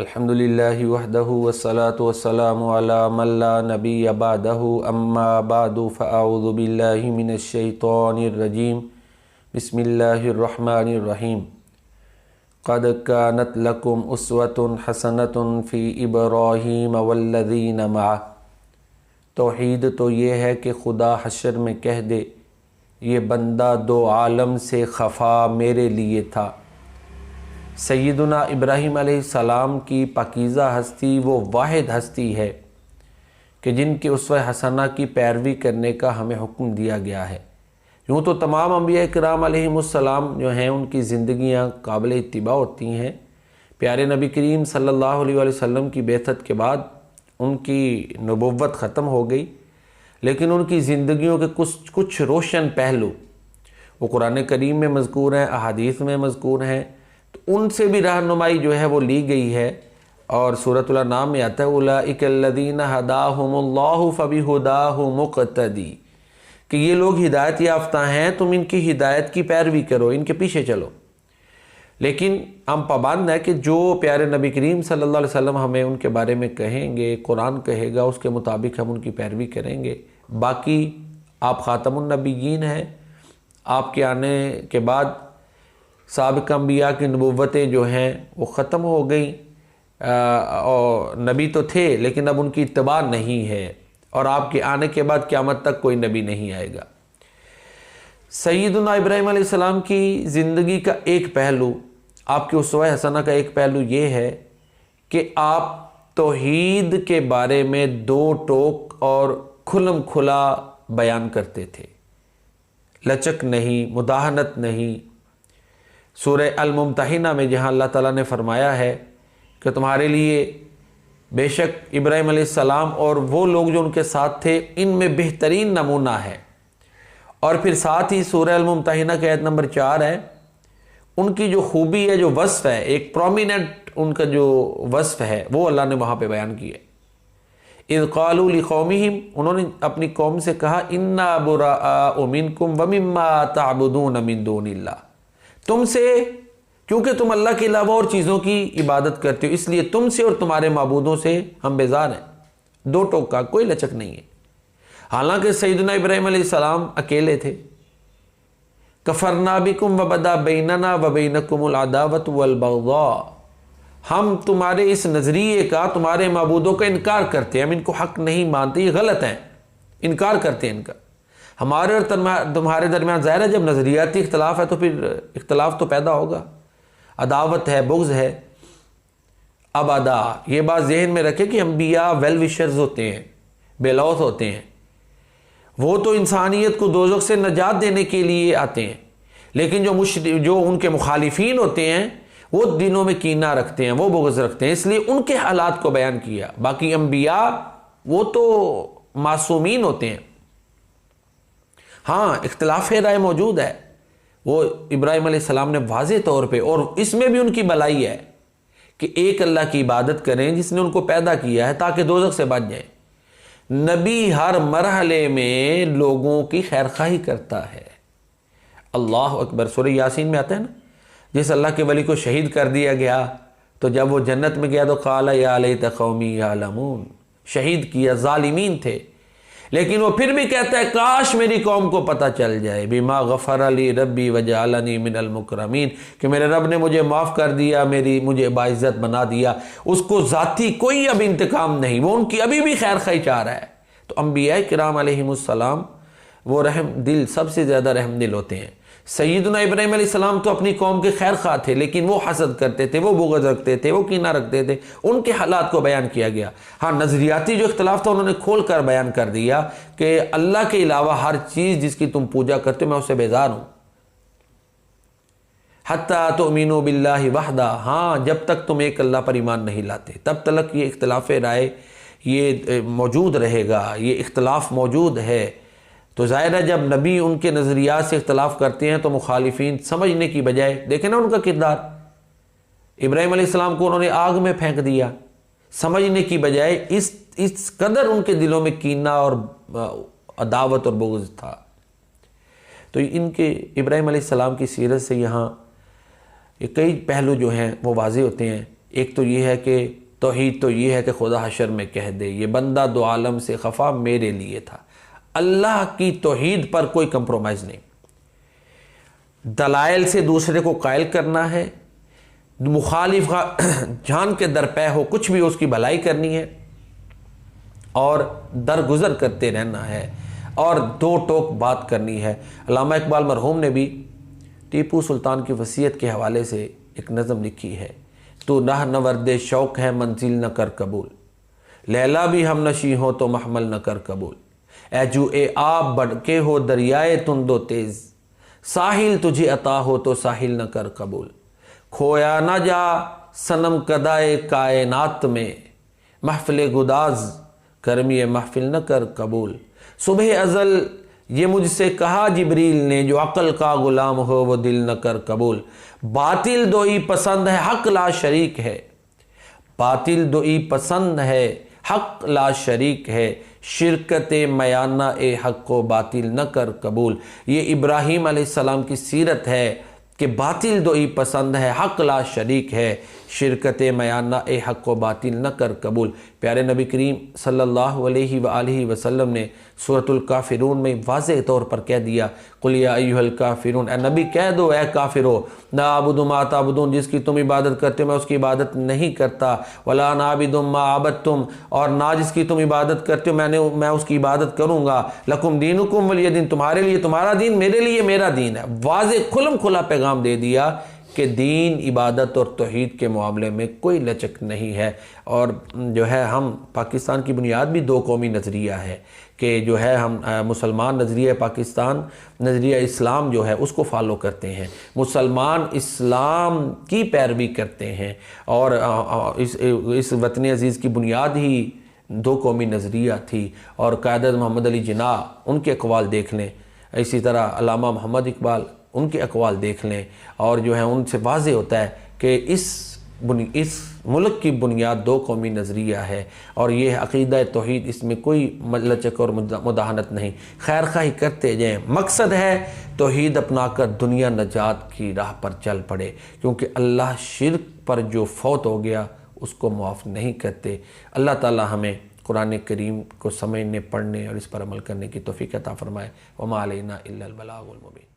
अल्हम्दुलिल्लाहि वहदहु वस्सलातु वस्सलामु अला मन ला नबिय्य बअदहु अम्मा बअदु फ़अऊज़ु बिल्लाहि मिनश शैतानिर रजीम बिस्मिल्लाहिर रहमानिर रहीम क़द कानत लकुम उस्वतुन हसनतुन फ़ी इब्राहीम वल्लज़ीन मअह। तौहीद तो ये है कि खुदा हशर में कह दे ये बंदा दो आलम से खफा मेरे लिए था। सैयदुना इब्राहीम अलैहिस्सलाम की पाकीज़ा हस्ती वो वाहिद हस्ती है कि जिनके उसवे हसना की पैरवी करने का हमें हुक्म दिया गया है। यूँ तो तमाम अंबिया किराम अलैहिमुस्सलाम जो हैं उनकी ज़िंदगियाँ काबिल इत्तिबा होती हैं। प्यारे नबी करीम सल्लल्लाहु अलैहि वसल्लम की बेअत के बाद उनकी नबुव्वत ख़त्म हो गई, लेकिन उनकी ज़िंदगियों के कुछ रोशन पहलू वो कुरान करीम में मज़कूर हैं, अहादीस में मज़कूर हैं, तो उनसे भी रहनुमाई जो है वो ली गई है। और सूरतुल अनाम में आता है उलाइकल्लज़ीना हदाहुमुल्लाहु फ़बिहुदाहु मुक़्तदी, कि ये लोग हिदायत याफ्ता हैं, तुम इनकी हिदायत की पैरवी करो, इनके पीछे चलो। लेकिन हम पाबंद है कि जो प्यारे नबी करीम सल्लल्लाहु अलैहि वसल्लम हमें उनके बारे में कहेंगे, कुरान कहेगा, उसके मुताबिक हम उनकी पैरवी करेंगे। बाकी आप ख़ातमुन नबिय्यीन हैं, आपके आने के बाद साबिक़ अंबिया की नबुव्वतें जो हैं वो ख़त्म हो गई। और नबी तो थे लेकिन अब उनकी इत्तिबा नहीं है, और आपके आने के बाद क़यामत तक कोई नबी नहीं आएगा। सैयदुना इब्राहीम अलैहिस्सलाम की ज़िंदगी का एक पहलू, आपकी उसवा हसना का एक पहलू ये है कि आप तौहीद के बारे में दो टोक और खुलम खुला बयान करते थे, लचक नहीं, मुदाहनत नहीं। सूरह अल-मुम्तहिना में जहाँ अल्लाह ताला ने फरमाया है कि तुम्हारे लिए बेशक इब्राहीम अलैहिस्सलाम और वो लोग जो उनके साथ थे इनमें बेहतरीन नमूना है। और फिर साथ ही सूरह अल-मुम्तहिना के आयत नंबर 4 है, उनकी जो खूबी है, जो वस्फ़ है, एक प्रोमिनेंट उनका जो वस्फ़ है वो अल्लाह ने वहाँ पे बयान किया। इज़ क़ालू लिक़ौमिहिम, उन्होंने अपनी कौम से कहा इन्ना बुराअ मिनकुम व मिम्मा तअबुदून मिन दूनिल्लाह, तुमसे, क्योंकि तुम अल्लाह के अलावा और चीज़ों की इबादत करते हो, इसलिए तुमसे और तुम्हारे माबूदों से हम बेजार हैं। दो टोक का कोई लचक नहीं है। हालांकि सैयदना इब्राहीम अलैहिस्सलाम अकेले थे। कफ़रना बिकुम व बदा बैनना व बैनकुमुल अदावत वल बग़ज़ा, हम तुम्हारे इस नज़रिए का, तुम्हारे माबूदों का इनकार करते हैं, हम इनको हक़ नहीं मानते, ये गलत हैं, इनकार करते हैं इनका। हमारे और तुम्हारे दरमियान ज़ाहिर है जब नज़रियाती इख्तलाफ है तो फिर इख्तलाफ तो पैदा होगा, अदावत है, बुग़्ज़ है। अब अदा ये बात जहन में रखें कि अंबिया वेल विशर्स होते हैं, बेलौस होते हैं, वो तो इंसानियत को दोज़ख से नजात देने के लिए आते हैं। लेकिन जो उनके मुखालिफीन होते हैं वो दिनों में कीना रखते हैं, वो बुग़्ज़ रखते हैं, इसलिए उनके हालात को बयान किया। बाकी अंबिया वो तो मासूमीन होते हैं। हाँ, इख्तिलाफ राय मौजूद है, वो इब्राहीम अलैहिस्सलाम ने वाज़े तौर पे, और इसमें भी उनकी भलाई है कि एक अल्लाह की इबादत करें जिसने उनको पैदा किया है ताकि दोज़ख से बच जाए। नबी हर मरहले में लोगों की खैरखाही करता है। अल्लाह अकबर। सूरह यासीन में आता है ना, जिस अल्लाह के वली को शहीद कर दिया गया तो जब वो जन्नत में गया तो क़ाला या लैत क़ौमी यालमून, शहीद किया, ज़ालिमीन थे, लेकिन वो फिर भी कहता है काश मेरी कौम को पता चल जाए, बिमा गफ़र ली रब्बी वजअलनी मिनल मुकरमीन, कि मेरे रब ने मुझे माफ़ कर दिया, मुझे बाइज़्ज़त बना दिया। उसको ज़ाती कोई अब इंतकाम नहीं, वो उनकी अभी भी खैर खाई चाह रहा है। तो अंबिया किराम अलैहिमुस्सलाम वो रहम दिल, सबसे ज़्यादा रहम दिल होते हैं। सैयदना इब्राहीम अलैहिस्सलाम तो अपनी कौम के खैर खा थे, लेकिन वो हसद करते थे, वो बुग़्ज़ रखते थे, वो कीना रखते थे। उनके हालात को बयान किया गया। हाँ, नज़रियाती जो इख्तलाफ था उन्होंने खोल कर बयान कर दिया कि अल्लाह के अलावा हर चीज़ जिसकी तुम पूजा करते हो मैं उससे बेजार हूँ। हत्ता तुमिनु बिल्लाहि वहदा, हाँ, जब तक तुम एक अल्लाह पर ईमान नहीं लाते तब तक ये इख्तलाफ राय ये मौजूद रहेगा, ये इख्तलाफ मौजूद है। तो ज़ाहिर है जब नबी उनके नज़रियात से इख्तलाफ करते हैं तो मुखालिफीन समझने की बजाय, देखें ना उनका किरदार, इब्राहीम अलैहिस्सलाम को उन्होंने आग में फेंक दिया, समझने की बजाय इस कदर उनके दिलों में कीना और अदावत और बुग़्ज़ था। तो इनके इब्राहीम अलैहिस्सलाम की सीरत से यहाँ कई पहलू जो हैं वो वाज़े होते हैं एक तो ये है कि तौहीद तो ये है कि खुदा हशर में कह दे ये बंदा दो आलम से खफा मेरे लिए था। अल्लाह की तौहीद पर कोई कंप्रोमाइज़ नहीं, दलाइल से दूसरे को कायल करना है, मुखालिफ का जान के दरपे हो कुछ भी उसकी भलाई करनी है और दरगुजर करते रहना है और दो टोक बात करनी है। अल्लामा इकबाल मरहूम ने भी टीपू सुल्तान की वसीयत के हवाले से एक नज़म लिखी है, तो राह नवर्द शौक़ है मंजिल न कर कबूल, लैला भी हम नशी हो तो महमल न कर कबूल, ऐजू ए आप बढ़के हो दरियाए तुंदो तेज़, साहिल तुझे अता हो तो साहिल न कर कबूल, खोया न जा सनम कदाए कायनात में, महफिल गुदाज करमी महफिल न कर कबूल, सुबह अज़ल ये मुझसे कहा जिब्रील ने, जो अक्ल का गुलाम हो वो दिल न कर कबूल, बातिल दो ही पसंद है हक ला शरीक है, बातिल दो ही पसंद है हक ला शरीक है, शिरकत मयाना ए हक को बातिल न कर कबूल। ये इब्राहीम अलैहिस्सलाम की सीरत है कि बातिल दो ही पसंद है हक ला शरीक है, शिरकत मयाना ए हक को बातिल न कर कबूल। प्यारे नबी करीम सल्लल्लाहु अलैहि वसल्लम ने सूरतुल काफिरून में वाज़ेह तौर पर कह दिया, कुल या अय्युहल काफिरून, ए नबी कह दो ए काफिरो, ना आबुदु मा ताबुदून, जिसकी तुम इबादत करते हो मैं उसकी इबादत नहीं करता, वला नाबिदुम मा आबदतुम, और ना जिसकी तुम इबादत करते हो मैं उसकी इबादत करूँगा, लकुम दीनुकुम वलिय दीन, तुम्हारे लिए तुम्हारा दीन मेरे लिए मेरा दीन है। वाज़ेह खुलम खुला पैगाम दे दिया कि दीन इबादत और तौहीद के मामले में कोई लचक नहीं है। और जो है हम पाकिस्तान की बुनियाद भी दो कौमी नज़रिया है कि जो है हम मुसलमान नज़रिया पाकिस्तान, नज़रिया इस्लाम जो है उसको फॉलो करते हैं, मुसलमान इस्लाम की पैरवी करते हैं और इस वतन अज़ीज़ की बुनियाद ही दो कौमी नज़रिया थी। और कायदत मोहम्मद अली जिन्नाह उनके अक़वाल देख लें, इसी तरह अल्लामा मोहम्मद इकबाल उनके अक़वाल देख लें, और जो है उनसे वाज़ेह होता है कि इस मुल्क की बुनियाद दो कौमी नज़रिया है और ये अक़ीदा तौहीद, इसमें कोई लचक और मुदाहनत नहीं। खैर खाही करते जाएँ, मकसद है तौहीद अपना कर दुनिया नजात की राह पर चल पड़े, क्योंकि अल्लाह शिर्क पर जो फौत हो गया उसको माफ़ नहीं करते। अल्लाह ताला हमें कुरान करीम को समझने, पढ़ने और इस पर अमल करने की तौफ़ीक़ अता फ़रमाए। वमा अलैना इल्लल बलागुल मुबीन।